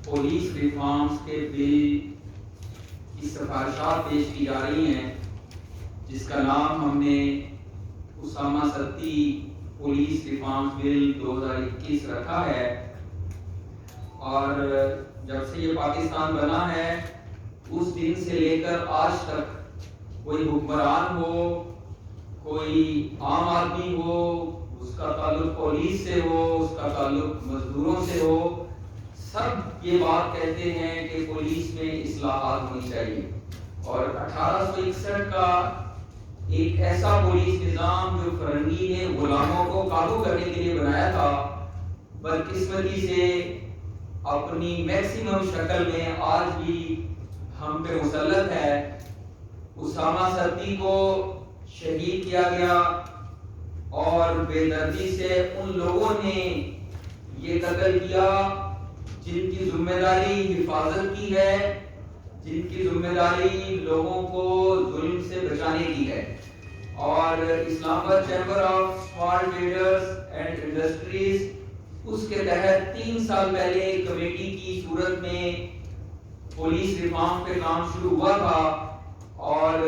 Police reforms کے بل کی سفارشات پیش کی جا رہی ہیں، جس کا نام ہم نے اسامہ ستی پولیس ریفارمز بل 2021 رکھا ہے۔ اور جب سے یہ پاکستان بنا ہے اس دن سے لے کر آج تک کوئی حکمران ہو، کوئی عام آدمی ہو، اس کا تعلق پولیس سے ہو، اس کا تعلق مزدوروں سے ہو، سب یہ بات کہتے ہیں کہ پولیس میں اصلاحات ہونی چاہیے۔ اور 1861 کا ایک ایسا پولیس نظام جو فرنگی نے غلاموں کو قابو کرنے کے لیے بنایا تھا، بدقسمتی سے اپنی میکسیمم شکل میں آج بھی ہم پہ مسلط ہے۔ اسامہ ستی کو شہید کیا گیا اور بے دردی سے ان لوگوں نے یہ قتل کیا جن کی ذمہ داری حفاظت کی ہے، جن کی ذمہ داری لوگوں کو ظلم سے بچانے کی ہے۔ اور Islamabad chamber of small traders and industries اس کے تحت 3 سال پہلے ایک کمیٹی کی صورت میں پولیس ریفارم پہ کام شروع ہوا تھا، اور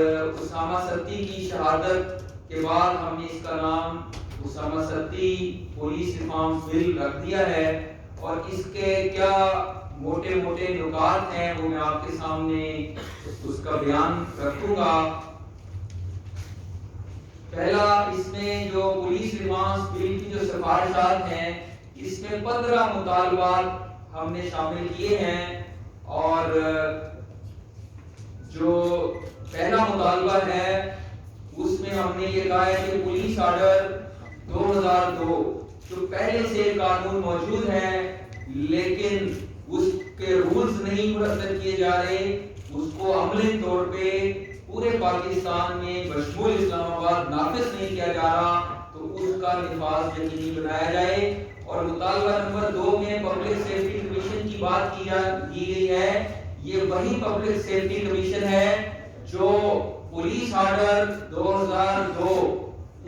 اسامہ ستی کی شہادت کے بعد ہم نے اس کا نام اسامہ ستی پولیس ریفارم بل رکھ دیا ہے۔ اور اس کے کیا موٹے موٹے نکات ہیں وہ میں آپ کے سامنے اس کا بیان رکھوں گا۔ پہلا، اس میں جو پولیس ریفارم بل کی جو سفارشات ہیں اس میں 15 مطالبات ہم نے شامل کیے ہیں۔ اور جو پہلا مطالبہ ہے اس میں ہم نے یہ کہا ہے کہ پولیس آرڈر 2002 جو پہلے سے قانون موجود ہے لیکن اس کے رولز نہیں مرتب کیے جا رہے، اس کو عملی طور پہ پورے پاکستان میں بشمول اسلام آباد نافذ نہیں کیا جا رہا، تو اس کا نفاذ یقینی بنایا جائے۔ اور مطالبہ نمبر 2 میں پبلک سیفٹی کمیشن کی بات کی گئی ہے۔ یہ وہی پبلک سیفٹی کمیشن ہے جو پولیس آرڈر 2002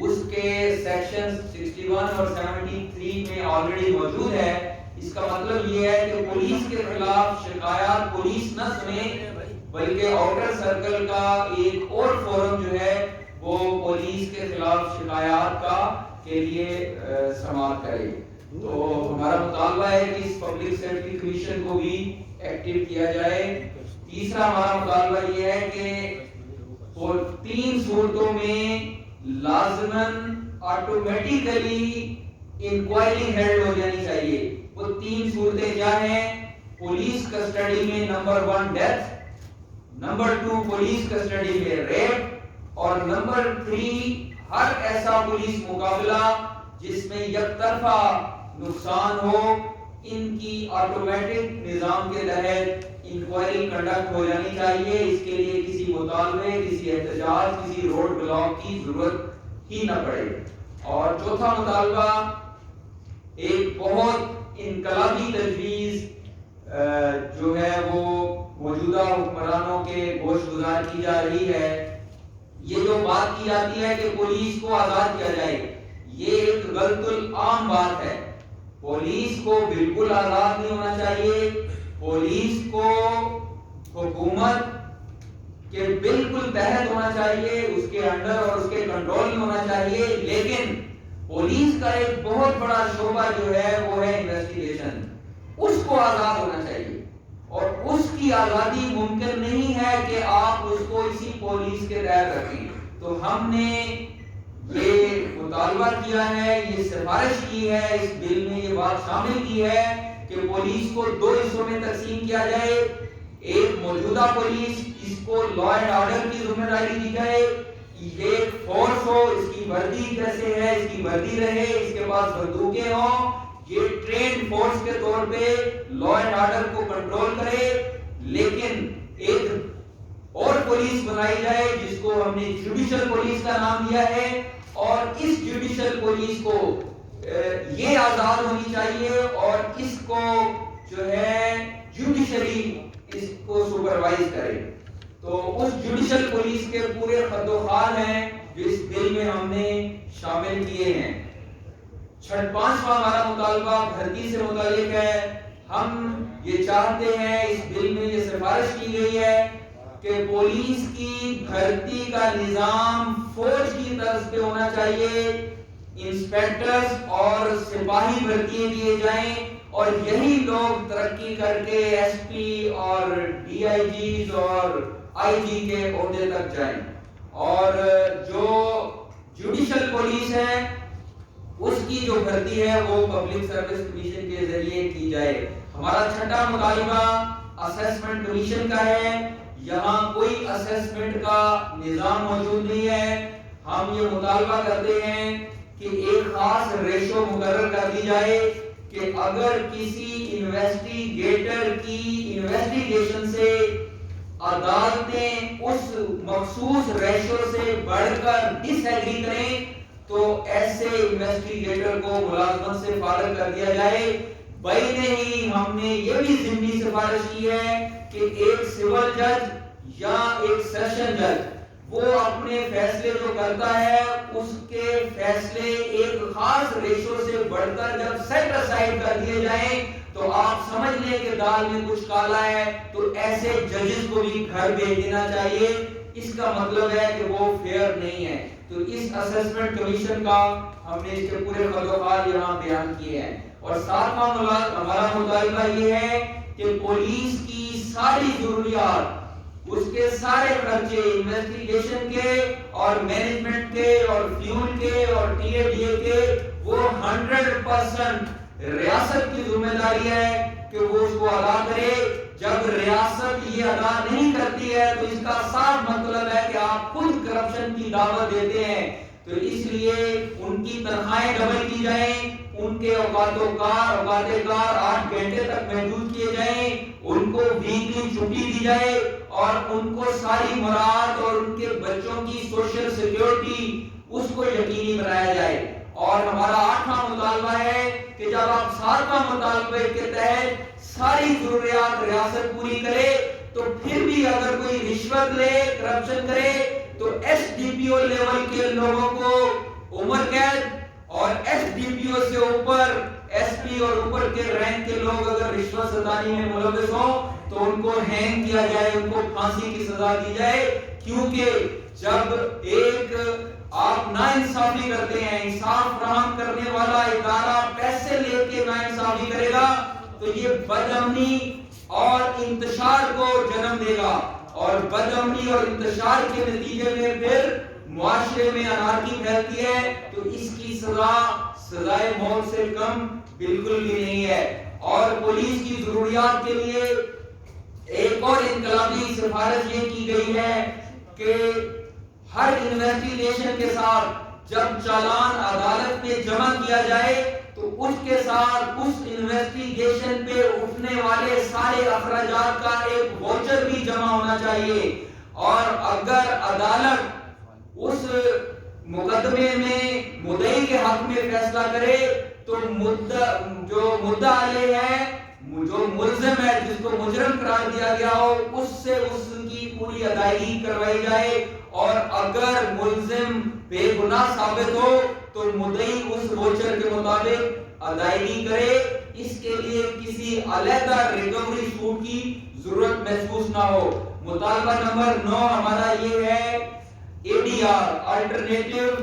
اس کے سیکشن 61 اور 73 میں آلریڈی موجود ہے۔ اس کا مطلب یہ ہے کہ پولیس کے خلاف شکایات پولیس نہ سنے بلکہ آؤٹر سرکل کا ایک اور فورم جو ہے وہ پولیس کے خلاف شکایات کا کے لیے سماعت کرے۔ تو ہمارا مطالبہ ہے کہ اس پبلک سیفٹی کمیشن کو بھی ایکٹیو کیا جائے۔ تیسرا ہمارا مطالبہ یہ ہے کہ 3 صورتوں میں لازماً آٹومیٹیکلی انکوائری ہیلڈ ہو جانی چاہیے۔ وہ 3 صورتیں کیا ہیں؟ پولیس کسٹڈی میں number 1 death, number 2 police custody میں ریپ، اور نمبر 3 ہر ایسا پولیس مقابلہ جس میں یک طرفہ نقصان ہو، ان کی آٹومیٹک نظام کے تحت انکوائری کنڈکٹ ہو جانی چاہیے۔ اس کے لیے کسی مطالبے، کسی احتجاج، کسی روڈ بلاک کی ضرورت ہی نہ پڑے۔ اور چوتھا مطالبہ ایک بہت انقلابی تجویز جو ہے وہ موجودہ حکمرانوں کے گوش گزار کی جا رہی ہے۔ یہ جو بات کی جاتی ہے کہ پولیس کو آزاد کیا جائے، یہ ایک غلط العام بات ہے۔ پولیس کو بالکل آزاد نہیں ہونا چاہیے۔ پولیس کو حکومت کے بالکل تحت ہونا چاہیے، اس کے انڈر اور اس کے کنٹرول میں ہونا چاہیے، لیکن پولیس کا ایک بہت بڑا شعبہ جو ہے وہ ہے انویسٹیگیشن، اس کو آزاد ہونا چاہیے۔ اور اس کی آزادی ممکن نہیں ہے کہ آپ اس کو اسی پولیس کے تحت رکھیں۔ تو ہم نے یہ مطالبہ کیا ہے، یہ سفارش کی ہے، اس بل میں یہ بات شامل کی ہے کہ پولیس کو 2 حصوں میں تقسیم کیا جائے۔ ایک موجودہ پولیس، اس کو لا اینڈ آرڈر کی ذمہ داری دی جائے، یہ ایک فورس ہو، اس کی وردی کیسے ہے، اس کی وردی رہے، اس کے پاس بندوقیں ہوں، یہ ٹرینڈ فورس کے طور پہ لا اینڈ آرڈر کو کنٹرول کرے۔ لیکن ایک اور پولیس بنائی جائے جس کو ہم نے جوڈیشل پولیس کا نام دیا ہے، اور اس جوڈیشل پولیس کو یہ آزاد ہونی چاہیے اور اس کو جو ہے جوڈیشری اس کو سپروائز کرے۔ تو اس جوڈیشل پولیس کے پورے خط و خال ہیں جو اس بل میں ہم نے شامل کیے ہیں۔ 5واں ہمارا مطالبہ بھرتی سے متعلق ہے۔ ہم یہ چاہتے ہیں، اس بل میں یہ سفارش کی گئی ہے کہ پولیس کی بھرتی کا نظام فوج کی طرز پہ ہونا چاہیے، انسپیکٹرز اور سپاہی بھرتی کیے جائیں اور یہی لوگ ترقی کر کے ایس پی اور ڈی آئی جیز اور آئی جی کے عہدے تک جائیں، اور جو جوڈیشل پولیس ہے اس کی جو بھرتی ہے وہ پبلک سروس کمیشن کے ذریعے کی جائے۔ ہمارا چھٹا مطالبہ اسیسمنٹ کمیشن کا ہے۔ یہاں کوئی اسیسمنٹ کا نظام موجود نہیں ہے۔ ہم یہ مطالبہ کرتے ہیں کہ ایک خاص ریشو مقرر کر دی جائے کہ اگر کسی انویسٹیگیٹر کی انویسٹیگیشن سے عدالتیں اس مخصوص ریشو سے بڑھ کر ڈس ایگری کریں تو ایسے انویسٹیگیٹر کو ملازمت سے فارغ کر دیا جائے۔ بھائی نہیں، ہم نے یہ بھی ضمنی سفارش کی ہے کہ ایک سول جج یا ایک سیشن جج وہ اپنے فیصلے جو کرتا ہے اس کے فیصلے ایک خاص ریشو سے بڑھ کر جب سیٹ اسائڈ کر دیے جائیں تو آپ سمجھ لیں کہ دال میں کچھ کالا ہے، تو ایسے ججز کو بھی گھر بھیج دینا چاہیے۔ اس کا مطلب ہے کہ وہ فیئر نہیں ہے۔ تو اس اسیسمنٹ کمیشن کا ہم نے اس کے پورے خطوط یہاں بیان کیے ہیں۔ اور ساتواں ہمارا مطالبہ یہ ہے کہ پولیس کی ساری ضروریات، اس کے سارے خرچے انویسٹیگیشن کے اور مینجمنٹ کے اور فیول کے اور ٹی اے ڈی اے کے، وہ 100% ریاست کی ذمہ داری ہے کہ وہ اس کو ادا کرے۔ جب ریاست یہ ادا نہیں کرتی ہے تو اس کا صاف مطلب ہے کہ آپ خود کرپشن کی دعوت دیتے ہیں۔ تو اس لیے ان کی تنخواہیں ڈبل کی جائیں، ان کے اوقات کار 8 گھنٹے تک محدود کیے جائیں، ان کو ویکلی چھٹی دی جائے اور ان کو ساری مراعات اور ان کے بچوں کی سوشل سیکیورٹی اس کو یقینی بنایا جائے۔ اور ہمارا 8واں مطالبہ ہے کہ جب آپ 7واں مطالبے کے تحت ساری ضروریات ریاست پوری کرے تو پھر بھی اگر کوئی رشوت لے، کرپشن کرے تو S D P O level کے لوگوں کو عمر قید، اور ایس ڈی پی او سے اوپر ایس پی اور اوپر کے رینک کے لوگ اگر رشوت ستانی میں ملوث ہوں تو ان کو ہینگ کیا جائے، ان کو پھانسی کی سزا دی جائے۔ کیونکہ جب ایک آپ ناانصافی کرتے ہیں، انصاف فراہم کرنے والا ادارہ پیسے لے کے ناانصافی کرے گا تو یہ بد امنی اور انتشار کو جنم دے گا، اور بد امنی اور انتشار کے نتیجے میں پھر معاشرے میں انارکی پھیلتی ہے۔ تو اس کی سزائے موت سے کم بالکل بھی نہیں ہے۔ اور پولیس کی ضروریات کے لیے ایک اور انقلابی سفارش یہ کی گئی ہے کہ ہر انویسٹیگیشن کے ساتھ جب چالان عدالت میں جمع کیا جائے تو اس کے ساتھ اس انویسٹیگیشن پہ اٹھنے والے سارے اخراجات کا ایک واچر بھی جمع ہونا چاہیے، اور اگر عدالت اس مقدمے میں مدعی کے حق میں فیصلہ کرے تو جو مدعا علیہ ہے، جو ملزم ہے، جس کو مجرم قرار دیا گیا ہو، اس سے اس کی پوری ادائیگی کروائی جائے، اور اگر ملزم بے گناہ ثابت ہو تو مدعی اس ووچر کے مطابق ادائیگی کرے۔ اس کے لیے کسی علیحدہ ریکوری سوٹ کی ضرورت محسوس نہ ہو۔ مطالبہ نمبر 9 ہمارا یہ ہے ADR Alternative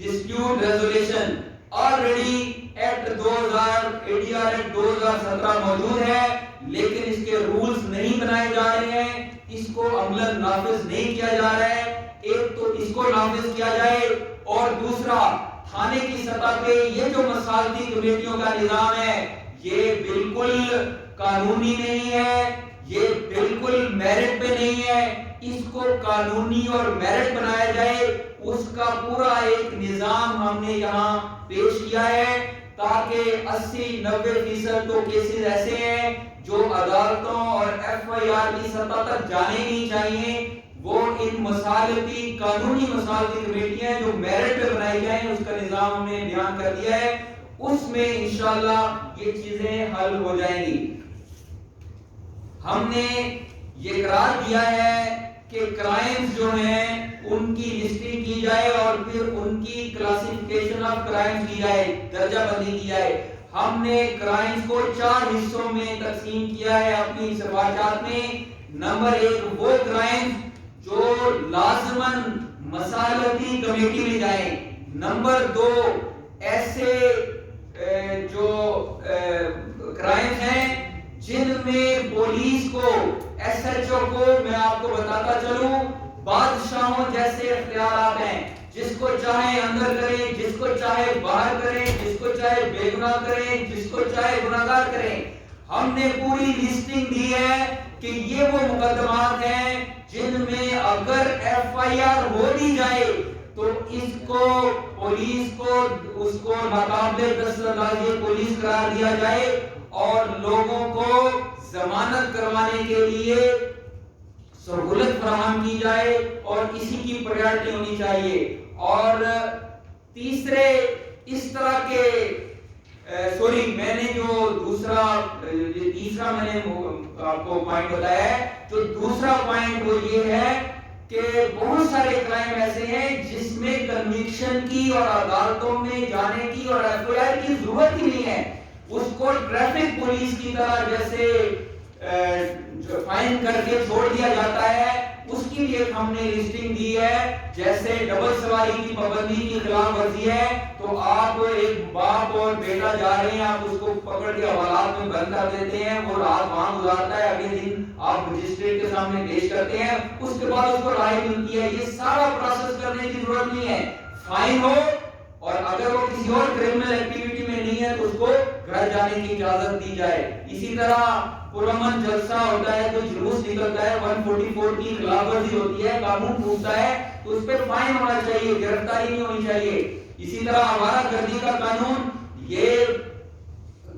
Dispute Resolution۔ Already act 2000 ADR act 2017 موجود ہے، لیکن اس کے رولز نہیں بنائے جا رہے ہیں، اس کو عملاً نافذ نہیں کیا جا رہا ہے۔ ایک تو اس کو نافذ کیا جائے، اور دوسرا تھانے کی سطح پہ یہ جو مصالحتی کمیٹیوں کا نظام ہے یہ بالکل قانونی نہیں ہے، یہ بالکل میرٹ پہ نہیں ہے۔ اس کو قانونی اور میرٹ بنایا جائے، اس کا پورا ایک نظام ہم نے یہاں پیش کیا ہے، تاکہ 80-90% تو کیسز ایسے ہیں جو عدالتوں اور FIR کی سطح تک جانے نہیں چاہیے، وہ ان مصالحتی قانونی مصالحتی کمیٹیاں جو میرٹ پہ بنائی جائیں، اس کا نظام ہم نے بیان کر دیا ہے، اس میں انشاءاللہ یہ چیزیں حل ہو جائیں گی۔ ہم نے یہ قرار دیا ہے کہ کرائمز جو ہیں ان کی لسٹنگ کی جائے اور پھر ان کی کلاسیفیکیشن آف کرائمز کی جائے، درجہ بندی کی جائے۔ ہم نے کرائمز کو 4 حصوں میں تقسیم کیا ہے اپنی سفارشات میں۔ نمبر 1 وہ کرائمز جو لازماً مصالحتی کمیٹی میں جائیں۔ نمبر 2 ایسے جو کرائمز ہیں جن میں پولیس کو، ایس ایچ او کو، میں آپ کو بتاتا چلوں، بادشاہوں جیسے اختیارات ہیں، جس کو چاہے اندر کریں، جس کو چاہے باہر کریں، جس کو چاہے بے گناہ کریں، جس کو چاہے گناہگار کریں۔ ہم نے پوری لسٹنگ دی ہے کہ یہ وہ مقدمات ہیں جن میں اگر ایف آئی آر ہو دی جائے تو اس کو پولیس کو اس کو ناقابل دستاویزی پولیس قرار دیا جائے اور لوگوں کو ضمانت کروانے کے لیے سہولت فراہم کی جائے اور اسی کی پریارٹی ہونی چاہیے۔ اور تیسرے اس طرح کے میں نے جو تیسرا میں نے آپ کو پوائنٹ بتایا ہے، جو دوسرا پوائنٹ وہ یہ ہے کہ بہت سارے کرائم ایسے ہیں جس میں کنوکشن کی اور عدالتوں میں جانے کی اور ایف آئی آر کی ضرورت ہی نہیں ہے۔ اس کو ٹریفک پولیس کی طرح جیسے فائن کر کے چھوڑ دیا جاتا ہے، اس کی بھی ایک ہم نے لسٹنگ دی ہے۔ جیسے ڈبل سواری کی پابندی کی خلاف ورزی ہے تو آپ ایک باپ اور بیٹا جا رہے ہیں، آپ اس کو پکڑ کے حوالات میں بند کر دیتے ہیں، وہ رات وہاں گزارتا ہے، اگلے دن آپ مجسٹریٹ کے سامنے پیش کرتے ہیں، اس کے بعد اس کو رہائی ملتی ہے۔ یہ سارا پروسیس کرنے کی ضرورت نہیں ہے، فائن ہو اور اگر وہ کسی اور کرمنل ایکٹیویٹی میں نہیں ہے تو اس کو گھر جانے کی اجازت دی جائے۔ اسی طرح پرامن جلسہ ہوتا ہے، کوئی جلوس نکلتا ہے، 144 کی خلاف ورزی ہوتی ہے، قانون پوچھتا ہے تو اس پہ فائن ہونا چاہیے، گرفتاری نہیں ہونی چاہیے۔ اسی طرح آوارہ گردی کا قانون، یہ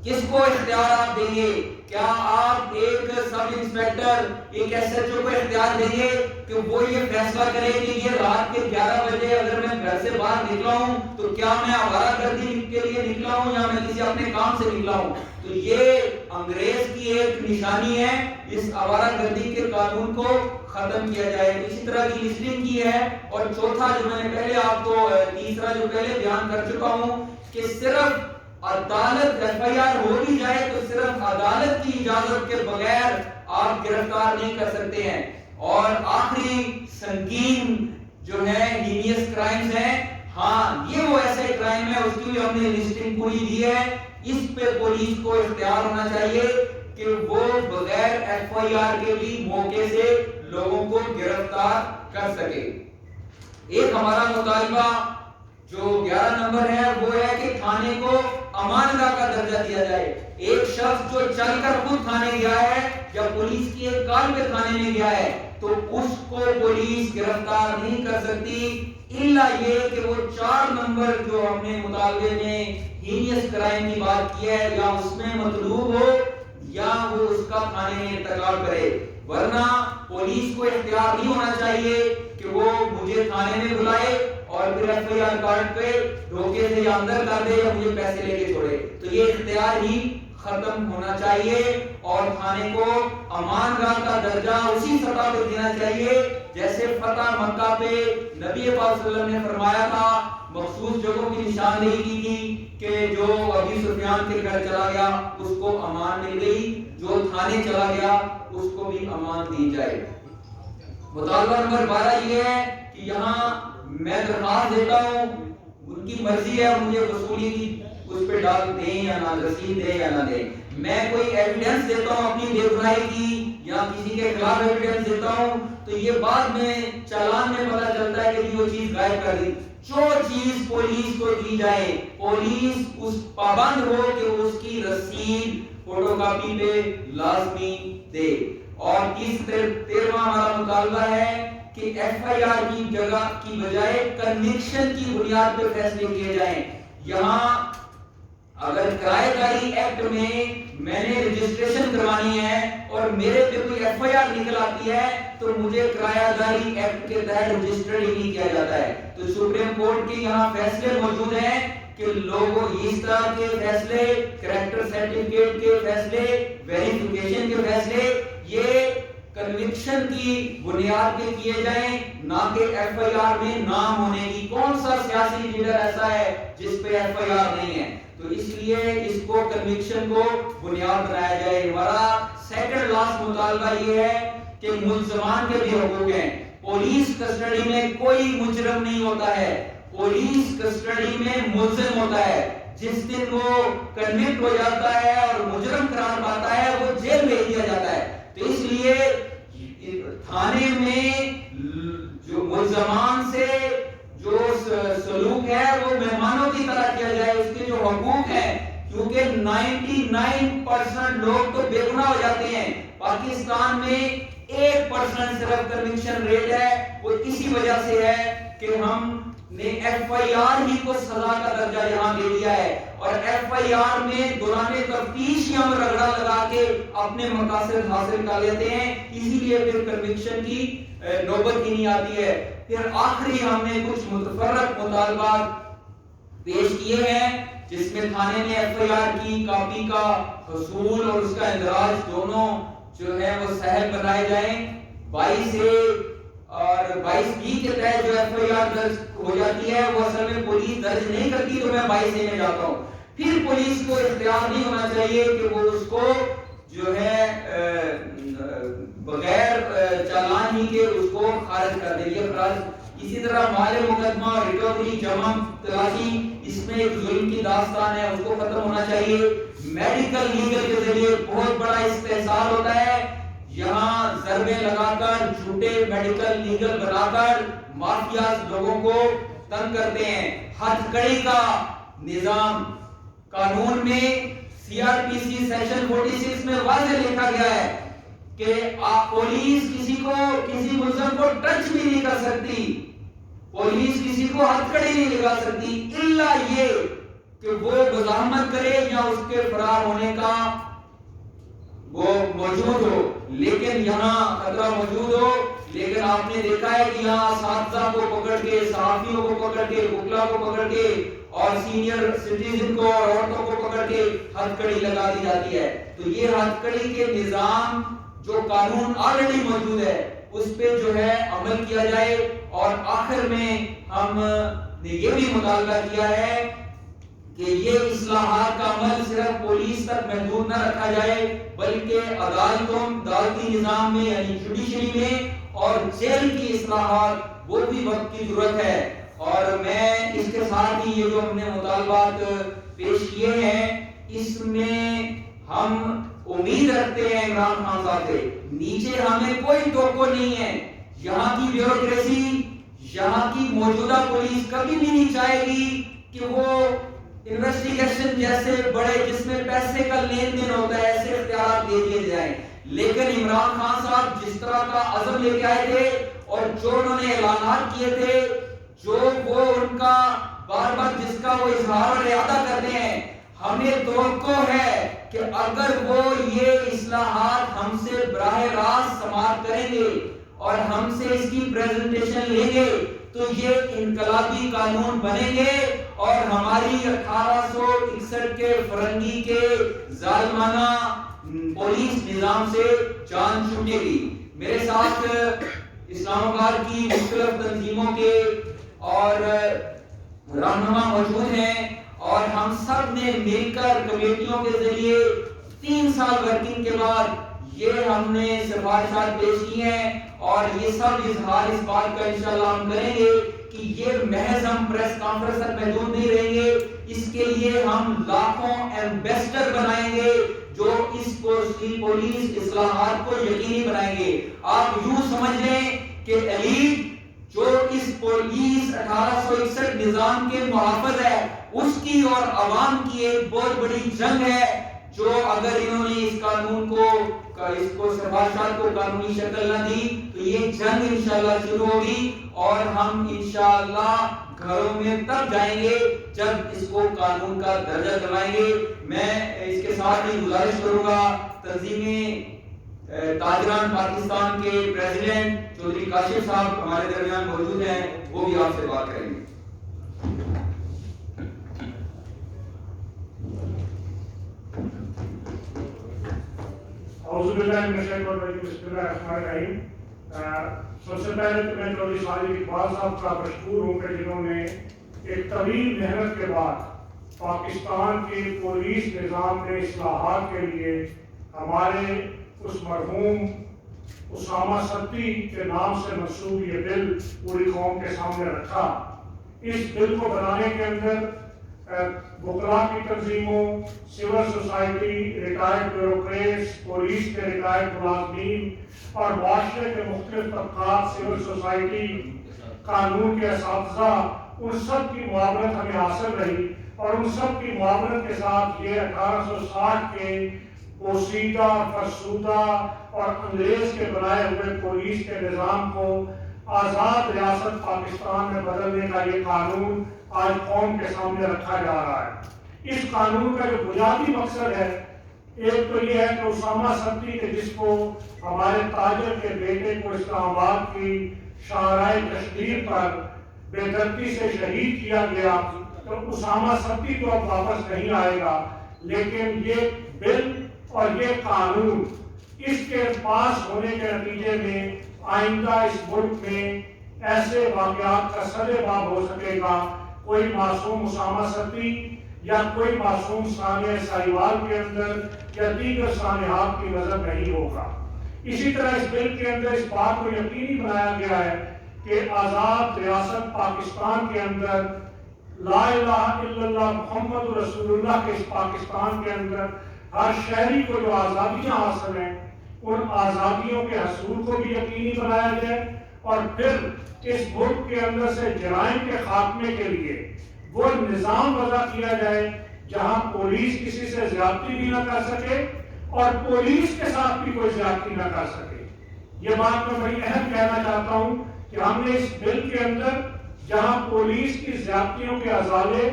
کس کو اختیارات دیں گے؟ کیا آپ ایک سب انسپیکٹر، ایک ایس ایچ او کو اختیار دیں گے کہ وہ یہ فیصلہ کرے کہ یہ رات کے 11 بجے اگر میں گھر سے باہر نکلا ہوں تو کیا میں آوارہ گردی کے لیے نکلا ہوں یا میں کسی اپنے کام سے نکلا ہوں؟ تو یہ انگریز کی ایک نشانی ہے، اس آوارہ گردی کے قانون کو ختم کیا جائے۔ اسی طرح کی لسٹنگ کی ہے۔ اور چوتھا جو میں نے پہلے آپ کو تیسرا جو پہلے بیان کر چکا ہوں کہ صرف عدالت ایف آئی آر ہو بھی جائے تو صرف عدالت کی اجازت کے بغیر آپ گرفتار نہیں کر سکتے ہیں۔ اور آخری سنگین جو ہے ہینیس کرائمز ہیں، ہاں یہ وہ ایسے کرائم ہے، اس کی بھی ہم نے لسٹنگ پوری دی ہے۔ اس پہ پولیس کو اختیار ہونا چاہیے کہ وہ بغیر ایف آئی آر کے بھی موقع سے لوگوں کو گرفتار کر سکے۔ ایک ہمارا مطالبہ جو 11 نمبر ہے وہ ہے کہ تھانے کو امان گاہ کا درجہ دیا جائے۔ ایک شخص جو چل کر خود تھانے گیا ہے یا پولیس کی ایک کار پہ تھانے میں گیا ہے تو اس کو پولیس گرفتار نہیں کر سکتی الا یہ کہ وہ 4 نمبر جو ہم نے مطالبے میں ہینیس کرائم کی بات کی ہے یا اس میں مطلوب ہو یا وہ اس کا تھانے میں ارتکاب کرے، ورنہ پولیس کو اختیار نہیں ہونا چاہیے کہ وہ مجھے تھانے میں بلائے اور پھر ایف آئی آر کارڈ پہ دھوکے سے یا اندر کر دے یا مجھے پیسے لے کے چھوڑے۔ تو یہ اختیار ہی ختم ہونا چاہیے اور تھانے کو امان گاہ کا درجہ اسی سطح پہ دینا چاہیے جیسے فتح مکہ پہ نبی پاک صلی اللہ علیہ وسلم نے فرمایا تھا، مخصوص جگہوں کی نشاندہی کی تھی کہ جو ابی سفیان کے گھر چلا گیا اس کو امان مل گئی، جو تھانے چلا گیا اس کو بھی امان دی جائے۔ مطالبہ نمبر 12 یہ ہے کہ یہاں میں درخواست دیتا ہوں، ان کی مرضی ہے مجھے وصولی کی اس پہ ڈال دیں یا نہ، رسید دیں یا نہ دیں، میں کوئی ایویڈنس دیتا ہوں اپنی بے گناہی کی یا کسی کے خلاف ایویڈنس دیتا ہوں تو یہ بعد میں چالان میں پتہ چلتا ہے کہ وہ چیز غائب کر دی۔ جو چیز پولیس کو دی جائے پولیس اس پابند ہو کہ اس کی رسید فوٹو کاپی پہ لازمی دے۔ اور 13واں ہمارا مطالبہ ہے کہ ایف آئی آر کی جگہ کی بجائے کنوکشن کی بنیاد پہ فیصلے کیے جائیں۔ یہاں اگر کرایہ داری ایکٹ میں نے رجسٹریشن کروانی ہے اور میرے پہ کوئی ایف آئی آر نکل آتی ہے تو مجھے کرایہ داری ایکٹ کے تحت رجسٹرڈ ہی نہیں کیا جاتا ہے۔ تو سپریم کورٹ کے یہاں فیصلے موجود ہیں کہ لوگوں اس طرح کے فیصلے، کریکٹر سرٹیفکیٹ کے فیصلے، ویریفیکیشن کے فیصلے یہ کنوکشن کی بنیاد پہ کیے جائیں، نہ کہ ایف آئی آر میں نام ہونے کی۔ کون سا سیاسی لیڈر ایسا ہے جس پہ ایف آئی آر نہیں ہے؟ تو اس لیے اس کو کنوکشن کو بنیاد بنایا جائے. ہمارا سیکنڈ لاسٹ مطالبہ یہ ہے کہ ملزمان کے بھی حقوق ہیں. پولیس کسٹڈی میں کوئی مجرم نہیں ہوتا ہے, پولیس کسٹڈی میں ملزم ہوتا ہے. جس دن وہ کنوکٹ ہو جاتا ہے اور مجرم قرار پاتا ہے وہ جیل بھیج دیا جاتا ہے. تو اس لیے تھانے میں جو ملزمان سے جو سلوک ہے وہ مہمانوں کی طرح کیا جائے, اس کے جو حقوق ہیں, کیونکہ 99% لوگ تو بے گناہ ہو جاتے ہیں. پاکستان میں 1% صرف کنوکشن ریٹ ہے, وہ اسی وجہ سے ہے کہ ہم نے ایف آئی آر ہی کو سزا کا درجہ یہاں دے دیا ہے, اور ایف آئی آر میں دوران تفتیش ہی ہم رگڑا لگا کے اپنے مقاصد حاصل کر لیتے ہیں, اسی لیے پھر کنوکشن کی نوبت ہی نہیں آتی ہے. پھر آخری ہم نے کچھ متفرق مطالبات پیش کیے ہیں جس میں تھانے میں ایف آئی آر کی کاپی کا حصول اور اس کا اندراج دونوں جو ہے وہ سہل بنائے جائیں. 22A اور 22B کے تحت جو ایف آئی آر درج ہو جاتی ہے وہ اصل میں پولیس درج نہیں کرتی, تو میں 22A میں جاتا ہوں. پھر پولیس کو اختیار نہیں ہونا چاہیے کہ وہ اس کو جو ہے بغیر چالان ہی کے اس کو خارج کر دے, یہ خراج. اسی طرح مال مقدمہ, ریکوری, جمع تلاشی, اس میں ایک ظلم کی داستان ہے, اس کو ختم ہونا چاہیے. میڈیکل لیگل کے ذریعے بہت بڑا استحصال ہوتا ہے, یہاں ضربیں لگا کر جھوٹے میڈیکل لیگل بنا کر مافیاز لوگوں کو تنگ کرتے ہیں. ہتھ کڑی کا نظام قانون میں C R P C section 46 میں واضح لکھا گیا ہے کہ پولیس کسی ملزم کو ٹچ بھی نہیں کر سکتی, پولیس کسی کو ہتھ کڑی نہیں لگا سکتی الا یہ کہ وہ مزاحمت کرے یا اس کے فرار ہونے کا وہ موجود ہو. لیکن یہاں خطرہ موجود ہو, لیکن آپ نے دیکھا ہے کہ یہاں اساتذہ کو پکڑ کے, صحافیوں کو پکڑ کے, وکلا کو پکڑ کے اور سینئر سٹیزن کو اور عورتوں کو پکڑ کے ہتھ کڑی لگا دی جاتی ہے. تو یہ ہتھ کڑی کے نظام جو قانون آلریڈی موجود ہے اس پہ جو ہے عمل کیا جائے. اور آخر میں ہم نے یہ بھی مطالبہ کیا ہے کہ یہ اصلاحات کا عمل صرف پولیس تک محدود نہ رکھا جائے بلکہ عدالتی نظام میں یعنی جوڈیشری میں اور جیل کی اصلاحات وہ بھی وقت کی ضرورت ہے. اور میں اس کے ساتھ ہی یہ جو ہم نے مطالبات پیش کیے ہیں اس میں ہم امید رکھتے ہیں عمران خان صاحب سے, نیچے ہمیں کوئی توقع نہیں ہے. یہاں کی بیوروکریسی, یہاں کی موجودہ پولیس کبھی بھی نہیں چاہے گی کہ وہ انویسٹیگیشن جیسے بڑے جس میں پیسے کا لین دین ہوتا ہے ایسے اختیارات دے دیے جائیں. لیکن عمران خان صاحب جس طرح کا عزم لے کے آئے تھے اور جو انہوں نے اعلانات کیے تھے, جو وہ ان کا بار بار جس کا وہ اظہار اور ارادہ کرتے ہیں, ہمیں توقع ہے کہ اگر وہ یہ اصلاحات ہم سے براہ راست سماعت کریں گے اور ہم سے اس کی پریزنٹیشن لیں گے تو یہ انقلابی قانون بنیں گے اور ہماری 1861 کے فرنگی کے ظالمانہ پولیس نظام سے جان چھوٹے گی. میرے ساتھ اسلام آباد کی مختلف تنظیموں کے اور رہنما موجود ہیں اور ہم سب نے مل کر کمیٹیوں کے ذریعے 3 سال ورکنگ کے بعد یہ ہم نے سفارشات پیش کی ہیں اور یہ سب اظہار اس بات کا انشاءاللہ ہم کریں گے کہ یہ محض ہم پریس کانفرنس تک محدود نہیں رہیں گے, اس کے لیے ہم لاکھوں ایمبیسڈر بنائیں گے جو اس پولیس اصلاحات کو یقینی بنائیں گے. آپ یوں سمجھ لیں کہ ایلیٹ جو اس پولیس 1861 نظام کے محافظ ہے اس کی اور عوام کی ایک بہت بڑی جنگ ہے جو اگر انہوں نے اس قانون کو اس کو سفارشات کو قانونی شکل نہ دی تو یہ جنگ انشاءاللہ شروع ہوگی اور ہم انشاءاللہ گھروں میں تب جائیں گے جب اس کو قانون کا درجہ دلائیں گے. میں اس کے ساتھ ہی گزارش کروں گا تنظیم تاجران پاکستان کے پریزیڈنٹ چودھری کاشف صاحب ہمارے درمیان موجود ہیں, وہ بھی آپ سے بات کریں گے. اعوذ باللہ من الشیطان الرجیم, بسم اللہ الرحمن الرحیم. سب سے پہلے تو میں چودھری ساجد اقبال صاحب کا مشکور ہوں کہ جنہوں نے ایک طویل محنت کے بعد پاکستان کے پولیس نظام میں اصلاحات کے لیے ہمارے اس مرحوم اسامہ صدی کے نام سے منسوب یہ بل پوری قوم کے سامنے رکھا۔ اس بل کو بنانے کے اندر وکلاء کی تنظیموں، civil society, retired bureaucrats, police کے ریٹائرڈ ملازمین اور معاشرے کے مختلف طبقات، سول سوسائٹی، قانون کے اساتذہ، ان سب کی معاونت ہمیں حاصل رہی، اور ان سب کی معاونت کے ساتھ یہ 1860 کے پوشیدہ، فرسودہ اور انگریز کے بنائے ہوئے پولیس کے نظام کو آزاد ریاست پاکستان میں بدلنے کا یہ قانون آج قوم کے سامنے رکھا جا رہا ہے۔ اس قانون کا جو بنیادی مقصد ہے، ایک تو یہ ہے کہ اسامہ صدی کے جس کو ہمارے تاجر کے بیٹے کو اسلام آباد کی شاہراہ تشریر پر بے دردی سے شہید کیا گیا، تو اسامہ صدی تو اب واپس نہیں آئے گا، لیکن یہ بل اور یہ قانون اس کے پاس ہونے کے نتیجے میں آئندہ اس ملک میں ایسے واقعات کا سدے باب ہو سکے گا۔ کوئی معصوم اسامہ صدی یا کوئی معصوم سانحہ ساہیوال کے اندر یا دیگر سانحات کی نظر نہیں ہوگا۔ اسی طرح اس بل کے اندر اس بات کو یقینی بنایا گیا ہے کہ آزاد ریاست پاکستان کے اندر لا الہ الا اللہ محمد رسول اللہ کے اس پاکستان کے اندر ہر شہری کو جو آزادیاں حاصل ہیں، ان آزادیوں کے حصول کو بھی یقینی بنایا جائے، اور پھر اس ملک کے اندر سے جرائم کے خاتمے کے لیے وہ نظام وضع کیا جائے جہاں پولیس کسی سے زیادتی بھی نہ کر سکے اور پولیس کے ساتھ بھی کوئی زیادتی نہ کر سکے۔ یہ بات میں بڑی اہم کہنا چاہتا ہوں کہ ہم نے اس بل کے اندر جہاں پولیس کی زیادتیوں کے ازالے،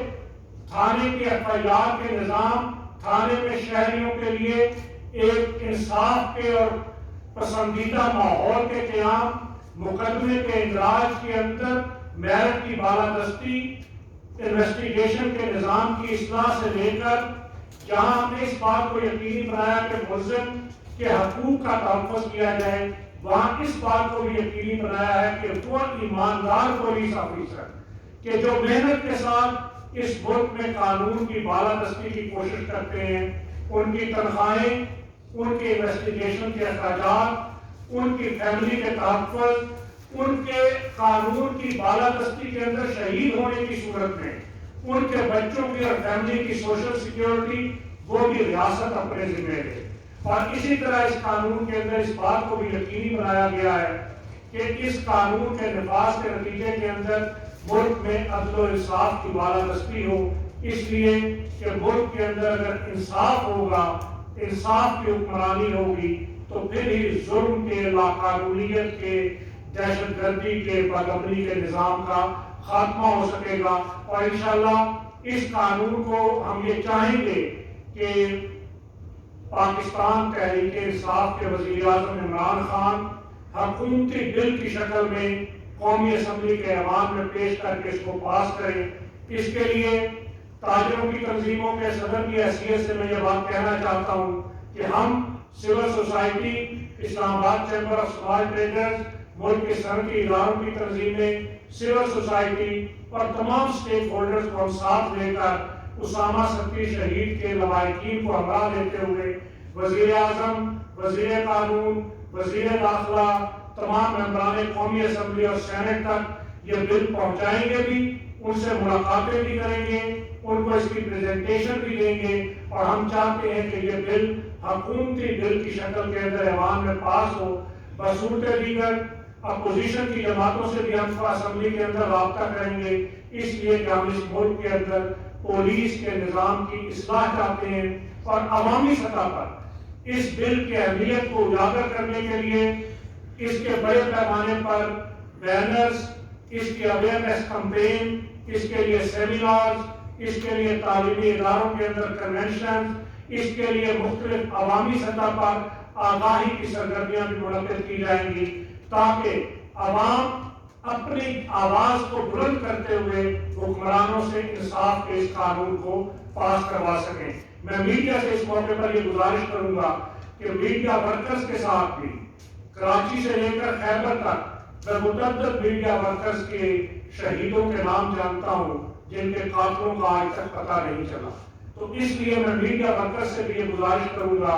تھانے کے FIR کے نظام، تھانے میں شہریوں کے لیے ایک انصاف کے اور پسندیدہ ماحول کے قیام، مقدمے کے اندراج کے اندر میرٹ کی بالادستی، انویسٹیگیشن کے نظام کی اصلاح سے لے کر جہاں ہم نے اس بات کو یقینی بنایا کہ ملزم کے حقوق کا تحفظ کیا جائے، وہاں اس بات کو بھی یقینی بنایا ہے کہ وہ ایماندار پولیس آفیسر کہ جو محنت کے ساتھ اس ملک میں قانون کی بالادستی کی کوشش کرتے ہیں، ان کی تنخواہیں، ان کے انویسٹیگیشن کے اخراجات، ان کی فیملی کے تحفظ، ان کے قانون کی بالادستی کے اندر شہید ہونے کی صورت میں ان کے بچوں کی اور فیملی کی سوشل سیکیورٹی وہ بھی ریاست اپنے ذمہ لے۔ اور اسی طرح اس قانون کے اندر اس بات کو بھی یقینی بنایا گیا ہے کہ اس قانون کے نفاذ کے نتیجے کے اندر ملک میں عدل و انصاف کی بالادستی ہو، اس لیے کہ ملک کے اندر اگر انصاف ہوگا، انصاف کی حکمرانی ہوگی، تو پھر ہی ظلم کے، لاقانونیت کے، دہشت گردی کے، بدامنی کے نظام کا خاتمہ ہو سکے گا۔ اور انشاءاللہ اس قانون کو ہم یہ چاہیں گے کہ پاکستان تحریک انصاف کے وزیر اعظم عمران خان حکومتی بل کی شکل میں قومی اسمبلی کے ایوان میں پیش کر کے اس کو پاس کریں۔ اس کے لیے تاجروں کی تنظیموں کے صدر کی حیثیت سے میں یہ بات کہنا چاہتا ہوں کہ ہم سول سوسائٹی، اسلام آباد چیمبر آف اسمال ٹریڈرز، ملک کے صنعتی اداروں کی تنظیمیں، سول سوسائٹی اور تمام سٹیک ہولڈرز کو ہم ساتھ لے کر اسامہ صدی شہید کے لواحقین کو ہمراہ لیتے ہوئے وزیر اعظم، وزیر قانون، وزیر داخلہ، تمام ممبران قومی اسمبلی اور سینٹ تک یہ بل پہنچائیں گے بھی، ان سے ملاقاتیں بھی کریں گے، ان کو اس کی پریزنٹیشن بھی دیں گے، اور ہم چاہتے ہیں کہ یہ بل حکومتی بل کی شکل کے اندر ایوان میں پاس ہو۔ بصورت دیگر اپوزیشن کی جماعتوں سے بھی ہم اسمبلی کے اندر رابطہ کریں گے، اس لیے کہ ہم اس ملک کے اندر پولیس کے نظام کی اصلاح چاہتے ہیں، اور عوامی سطح پر اس بل کی اہمیت کو اجاگر کرنے کے لیے اس کے بڑے پیمانے پر بینرز، اس کی اویئرنیس کمپین، اس کے لیے سیمینارز، اس کے لیے تعلیمی اداروں کے اندر کنونشن، اس کے لیے مختلف عوامی سطح پر آگاہی کی سرگرمیاں بھی منعقد کی جائیں گی، تاکہ عوام اپنی آواز کو بلند کرتے ہوئے حکمرانوں سے انصاف کے اس قانون کو پاس کروا سکیں۔ میں میڈیا سے اس موقع پر یہ گزارش کروں گا کہ میڈیا ورکرز کے ساتھ بھی کراچی سے لے کر خیبر تک میں متعدد میڈیا ورکرز کے شہیدوں کے نام جانتا ہوں، جن کے قاتلوں کا آج تک پتہ نہیں چلا۔ تو اس لیے میں میڈیا ورکر سے بھی یہ گزارش کروں گا،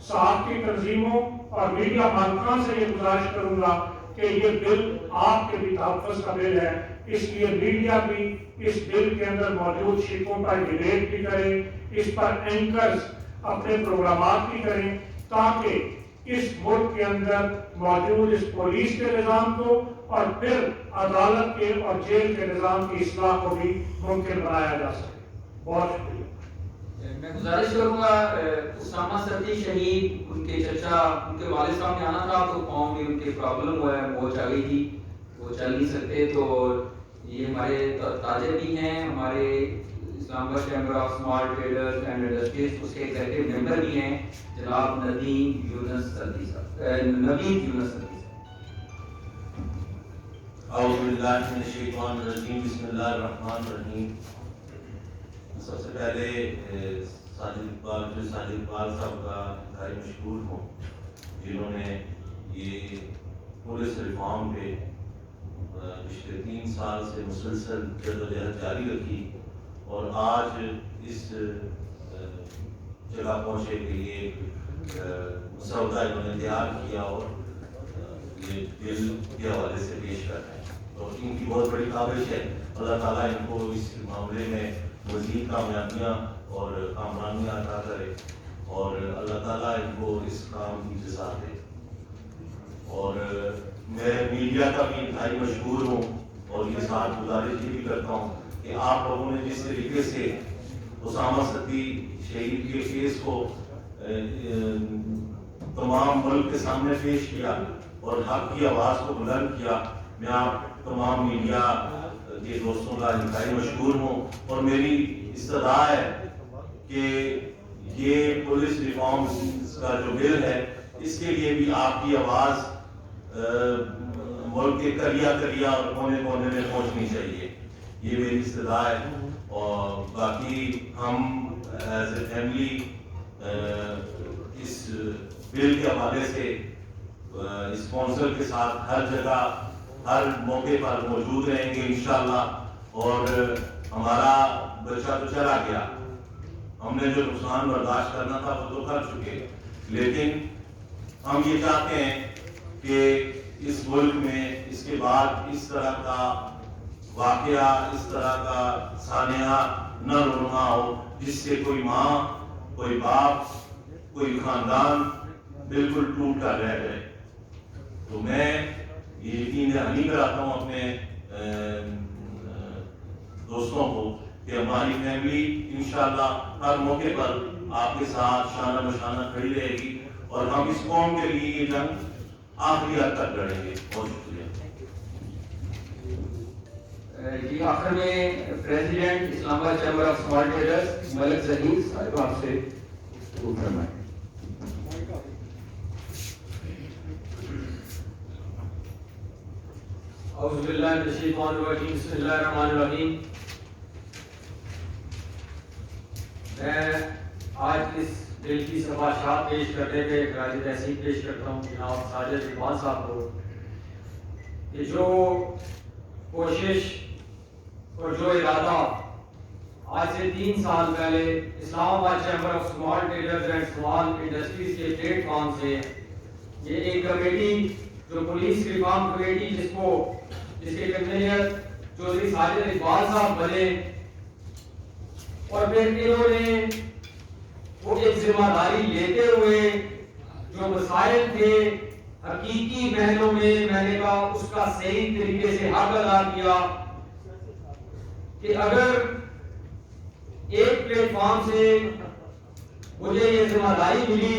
صحافتی تنظیموں اور میڈیا مالکان سے یہ گزارش کروں گا کہ یہ بل آپ کے بھی تحفظ کا بل ہے، اس لیے میڈیا بھی اس بل کے اندر موجود شکوں پر ڈیبیٹ بھی کریں، اس پر اینکرز اپنے پروگرامات بھی کریں، تاکہ اس ملک کے اندر موجود اس پولیس کے نظام کو اور پھر عدالت کے اور جیل کے نظام کی اصلاح کو بھی ممکن بنایا جا سکے۔ بہت شکریہ۔ میں گزارش کروں گا، اسامہ سردی شہید، ان کے چچا، ان کے والد صاحب نے آنا تھا تو قوم میں ان کے پرابلم ہوا ہے، موچ آ گئی تھی، وہ چل نہیں سکتے، تو یہ ہمارے تاجر بھی ہیں، ہمارے Islamabad chamber of small traders and industries اس کے ایگزیکٹو ممبر بھی ہیں، جناب نوید یونس سردی صاحب۔ اعوذ باللہ من الشیطان الرجیم، بسم اللہ الرحمن الرحیم۔ سب سے پہلے ساجد اقبال صاحب کا انتہائی مشکور ہوں، جنہوں نے یہ پولیس ریفارم پہ پچھلے 3 سال سے مسلسل جدوجہد جاری رکھی اور آج اس جگہ پہنچے کہ یہ مسودہ انہوں نے تیار کیا اور یہ بل کے حوالے سے پیش کر رہے ہیں، تو ان کی بہت بڑی کاوش ہے۔ اللہ تعالیٰ ان کو اس معاملے میں مزید کامیابیاں اور کامرانیاں عطا کرے اور اللہ تعالیٰ ان کو اس کام کی جزا دے۔ اور میں میڈیا کا بھی انتہائی مشکور ہوں اور یہ ساتھ گزارش یہ بھی کرتا ہوں کہ آپ لوگوں نے جس طریقے سے اسامہ سردی شہید کے کیس کو تمام ملک کے سامنے پیش کیا اور حق کی آواز کو بلند کیا، میں آپ تمام میڈیا کے دوستوں کا انتہائی مشکور ہوں اور میری استدعا ہے کہ یہ پولیس ریفارم کا جو بل ہے اس کے لیے بھی آپ کی آواز ملک کے کریا اور کونے کونے میں پہنچنی چاہیے، یہ میری استدعا ہے۔ اور باقی ہم ایز اے فیملی اس بل کے حوالے سے اس کونسل کے ساتھ ہر جگہ ہر موقع پر موجود رہیں گے انشاءاللہ، اور ہمارا بچہ تو چلا گیا، ہم نے جو نقصان برداشت کرنا تھا وہ تو کر چکے، لیکن ہم یہ چاہتے ہیں کہ اس ملک میں اس کے بعد اس طرح کا واقعہ، اس طرح کا سانحہ نہ رونما ہو جس سے کوئی ماں، کوئی باپ، کوئی خاندان بالکل ٹوٹ کر رہ جائے۔ تو میں یہ یقین دہانی کراتا ہوں اپنے دوستوں کو کہ ہماری فیملی انشاءاللہ ہر موقع پر آپ کے ساتھ شانہ بشانہ کھڑی رہے گی اور ہم اس قوم کے لیے یہ جنگ آخری حد تک لڑیں گے۔ بہت شکریہ۔ جی آخر میں پریزیڈنٹ اسلام آباد چیمبر آف اسمال ٹریڈرز ملک ظہیر صاحب آپ سے فرمائیں۔ اعوذ باللہ من الشیطان الرجیم، بسم اللہ الرحمن الرحیم۔ میں آج اس بل کی سفارشات پیش کرنے کے خراج تحسین پیش کرتا ہوں جناب ساجد اقبال صاحب کو کہ جو کوشش اور جو ارادہ آج سے 3 سال پہلے اسلام آباد chamber of small traders and small industries کے پلیٹ فارم سے یہ ایک کمیٹی جو پولیس ریفارم کمیٹی جس کے کنوینر چودھری ساجد اقبال صاحب بنے، اور پھر انہوں نے وہ ایک ذمہ داری لیتے ہوئے جو مسائل تھے حقیقی معنوں میں میں نے کہا اس کا صحیح طریقے سے حق ادا کیا کہ اگر ایک پلیٹ فارم سے مجھے یہ ذمہ داری ملی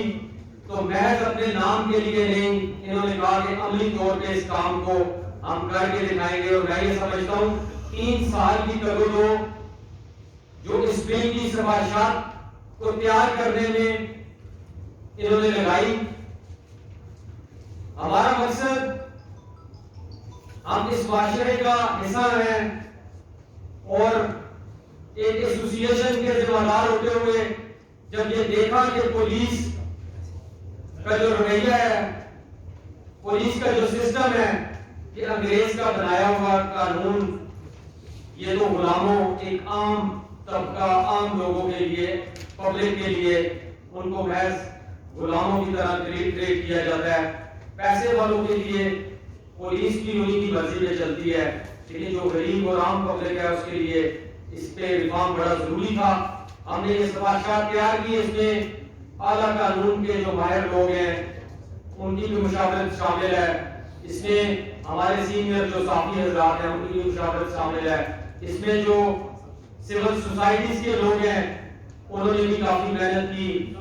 تو محض اپنے نام کے لیے نہیں، انہوں نے کہا کہ عملی طور پہ اس کام کو ہم کر کے دکھائیں گے۔ اور میں یہ سمجھتا ہوں 3 سال کی تگودو جو اس بل کی سفارشات کو تیار کرنے میں انہوں نے لگائی، ہمارا مقصد ہم اس معاشرے کا حصہ ہیں اور ایک ایسوسیشن کے ذمہ دار ہوتے ہوئے جب یہ دیکھا کہ پولیس کا جو رویہ ہے، پولیس کا جو سسٹم ہے، یہ انگریز کا بنایا ہوا قانون یہ تو غلاموں ایک عام طبقہ عام لوگوں کے لیے پبلک کے لیے ان کو محض غلاموں کی طرح ٹریٹ کیا جاتا ہے. پیسے والوں کے لیے پولیس بھی انہیں کی مرضی پہ چلتی ہے, لیکن جو غریب اور عام پبلک ہے اس کے لیے اس پہ ریفارم بڑا ضروری تھا. ہم نے یہ سفارشات تیار کی, اس میں اعلیٰ قانون کے جو ماہر لوگ ہیں ان کی بھی مشاورت شامل ہے, اس میں ہمارے سینئر جو صحافی حضرات ہیں ان کی بھی مشاورت شامل ہے, اس میں جو سول سوسائٹیز کے لوگ ہیں انہوں نے بھی کافی محنت کی.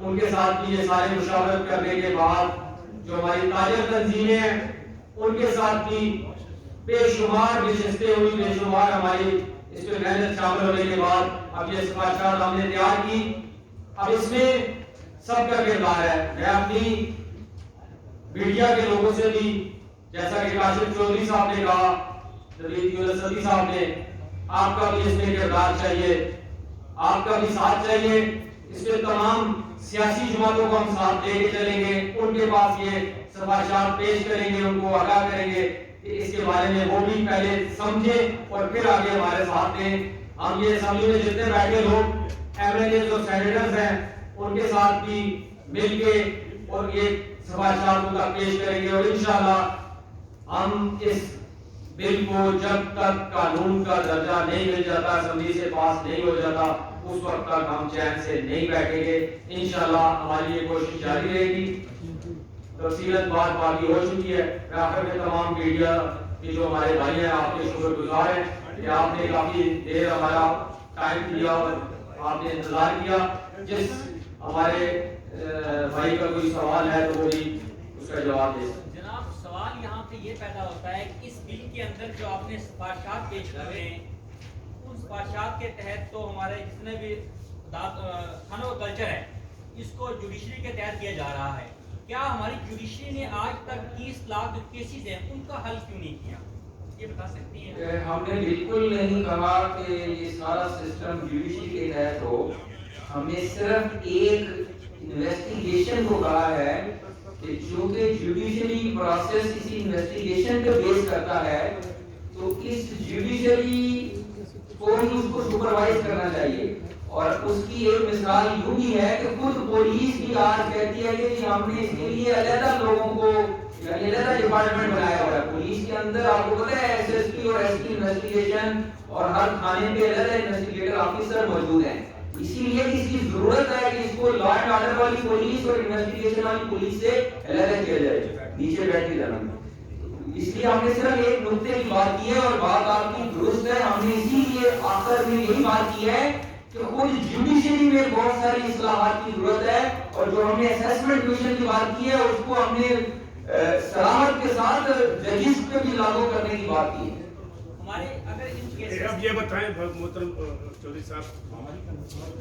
ان کے ساتھ بھی یہ سارے مشاورت کرنے کے بعد جو ہماری تاجر تنظیمیں ہیں ان کے ساتھ بھی بے شمار نشستیں ہوئی, بے شمار ہماری اس پہ محنت شامل ہونے کے بعد اب یہ سفارشات ہم نے تیار کی. اب اس میں سب کا کردار ہے. میں اپنی میڈیا کے لوگوں سے بھی, جیسا کہ کاشف چودھری صاحب نے کہا, نوید یونس صدی صاحب نے, آپ کا بھی اس میں کردار چاہیے, آپ کا بھی ساتھ چاہیے. اس میں تمام سیاسی جماعتوں کو ہم ساتھ لے کے چلیں گے, ان کے پاس یہ سفارشات پیش کریں گے, ان کو آگاہ کریں گے کہ اس کے بارے میں وہ بھی پہلے سمجھیں اور پھر آگے ہمارے ساتھ دیں. ہم یہ اسمبلی میں جتنے بیٹھے لوگ ایم ایل اے اور سینیٹرز ہیں ان کے ساتھ بھی مل کے اور یہ سفارشات کو پیش کریں گے, اور انشاءاللہ ہم اس بل کو جب تک قانون کا درجہ نہیں مل جاتا, اسمبلی سے پاس نہیں ہو جاتا, اس وقت تک ہم چین سے نہیں بیٹھیں گے. انشاءاللہ ہماری یہ کوشش جاری رہے گی. تفصیلات بات باقی ہو چکی ہے. میں آخر میں تمام میڈیا کے جو ہمارے بھائی ہیں آپ کے شکر گزار ہیں کہ آپ نے کافی دیر ہمارا ٹائم دیا اور آپ نے انتظار کیا. جس ہمارے بھائی کا کوئی سوال ہے تو وہ بھی اس کا جواب دے. جناب سوال یہاں پہ یہ پیدا ہوتا ہے کہ اس بل کے اندر جو آپ نے سفارشات پیش کر رہے ہیں ان سفارشات کے تحت تو ہمارے جتنے بھی فن و کلچر ہے اس کو جوڈیشری کے تحت کیا جا رہا ہے. کیا ہماری جوڈیشری نے آج تک 30 لاکھ جو کیسز ہیں ان کا حل کیوں نہیں کیا, یہ بتا سکتی ہیں؟ ہم نے بالکل نہیں کہا کہ یہ سارا سسٹم جوڈیشری کے تحت ہو. ہم نے صرف ایک انویسٹیگیشن کو کہا ہے کہ چونکہ جوڈیشری پروسیس کسی انویسٹیگیشن پہ بیس کرتا ہے تو اس جوڈیشری کو ہی اس کو سپروائز کرنا چاہیے. اور اس کی ایک مثال یوں بھی ہے کہ خود پولیس بھی آج کہتی ہے کہ ہم نے اس کے لیے علیحدہ لوگوں کو یعنی علیحدہ ڈپارٹمنٹ بنایا ہوا ہے. پولیس کے اندر آپ کو پتا ہے ایس ایس پی اور ایس پی انویسٹیگیشن اور ہر تھانے پہ علیحدہ انویسٹیگیٹر آفیسر موجود ہیں. اسی لیے اس کی ضرورت ہے کہ اس کو لا اینڈ آرڈر والی پولیس اور انویسٹیگیشن والی پولیس سے علیحدہ کیا جائے, نیچے بیٹھ کے جانا. اس لیے ہم نے صرف ایک نقطے کی بات کی ہے اور بات آپ کی درست ہے. ہم نے اسی لیے آخر میں یہی بات کی ہے کہ خود جوڈیشری میں بہت ساری اصلاحات کی ضرورت ہے, اور جو ہم نے اسیسمنٹ کمیشن کی بات کی ہے اس کو ہم نے صراحت کے ساتھ ججز پہ بھی لاگو کرنے کی بات کی ہے. ہمارے اگر ان اب یہ بتائیں محترم چودھری صاحب,